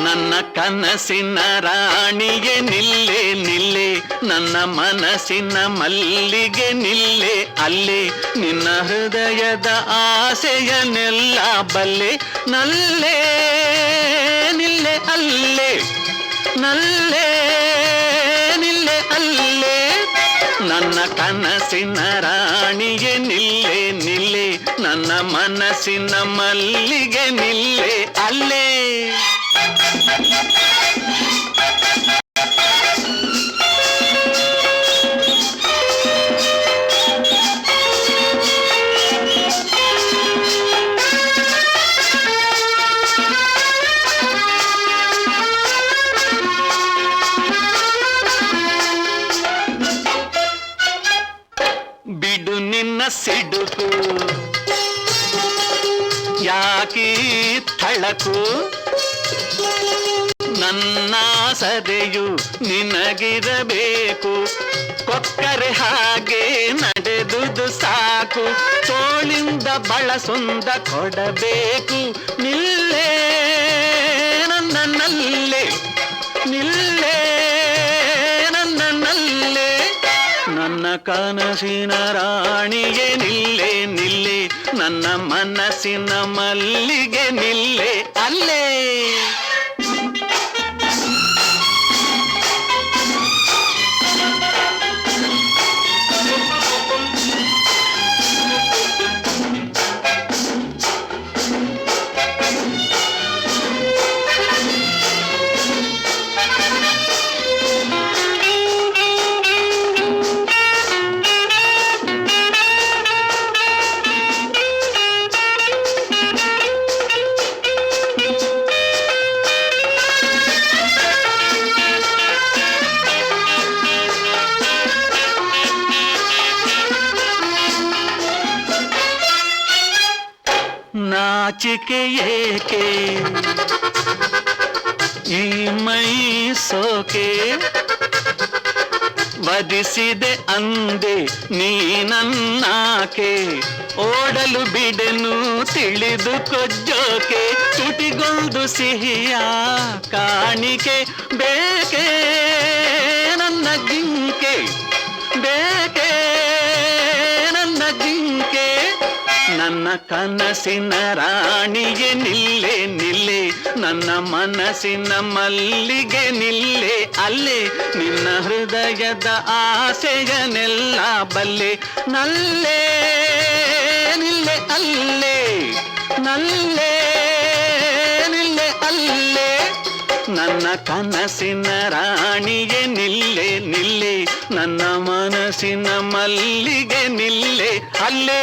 ನನ್ನ ಕನಸಿನ ರಾಣಿಗೆ ನಿಲ್ಲೆ ನಿಲ್ಲೆ, ನನ್ನ ಮನಸ್ಸಿನ ಮಲ್ಲಿಗೆ ನಿಲ್ಲೆ ಅಲ್ಲೇ, ನಿನ್ನ ಹೃದಯದ ಆಸೆಯನ್ನೆಲ್ಲ ಬಲ್ಲೆ, ನಲ್ಲೇ ನಿಲ್ಲೆ ಅಲ್ಲೇ, ನಲ್ಲೇ ನಿಲ್ಲೆ ಅಲ್ಲೇ, ನನ್ನ ಕನಸಿನ ರಾಣಿಗೆ ನಿಲ್ಲೆ ನಿಲ್ಲೆ, ನನ್ನ ಮನಸ್ಸಿನ ಮಲ್ಲಿಗೆ ನಿಲ್ಲೆ ಅಲ್ಲೇ. ಬಿಡು ನಿನ್ನ ಸಿಡುಕು, ಯಾಕೀ ಥಳಕು, ನನ್ನ ಸದೆಯು ನಿನಗಿರಬೇಕು, ಕೊಕ್ಕರೆ ಹಾಗೆ ನಡೆದುದು ಸಾಕು, ತೋಳಿಂದ ಬಳಸೊಂದ ಕೊಡಬೇಕು, ನಿಲ್ಲೇ ನನ್ನ ನಲ್ಲೇ, ನಿಲ್ಲೇ ನನ್ನ ನಲ್ಲೇ, ನನ್ನ ಕನಸಿನ ರಾಣಿಗೆ ನಿಲ್ಲೆ ನಿಲ್ಲೆ, ನನ್ನ ಮನಸ್ಸಿನ ಮಲ್ಲಿಗೆ ನಿಲ್ಲೆ ಅಲ್ಲೇ. ನಾಚಿಕೆ ಏಕೆ ಈ ಮೈ ಸೋಕೆ, ವಧಿಸಿದೆ ಅಂದೆ ನೀನನ್ನಾಕೆ, ಓಡಲು ಬಿಡೆನು ತಿಳಿದು ಕೊಜ್ಜೋಕೆ, ತುಟಿಗೊಂದು ಸಿಹಿಯ ಕಾಣಿಕೆ ಬೇಕೆ ನನ್ನ ಜಿಂಕೆ, ಬೇಕೆ ನನ್ನ ಜಿಂಕೆ, ನನ್ನ ಕನಸಿನ ರಾಣಿಗೆ ನಿಲ್ಲೆ ನಿಲ್ಲೆ, ನನ್ನ ಮನಸ್ಸಿನ ಮಲ್ಲಿಗೆ ನಿಲ್ಲೆ ಅಲ್ಲೇ, ನಿನ್ನ ಹೃದಯದ ಆಸೆಯನ್ನೆಲ್ಲ ಬಲ್ಲೆ, ನಲ್ಲೇ ನಿಲ್ಲೆ ಅಲ್ಲೇ, ನಲ್ಲೇ ನಿಲ್ಲೆ ಅಲ್ಲೇ, ನನ್ನ ಕನಸಿನ ರಾಣಿಗೆ ನಿಲ್ಲೆ ನಿಲ್ಲೆ, ನನ್ನ ಮನಸ್ಸಿನ ಮಲ್ಲಿಗೆ ನಿಲ್ಲೆ ಅಲ್ಲೇ.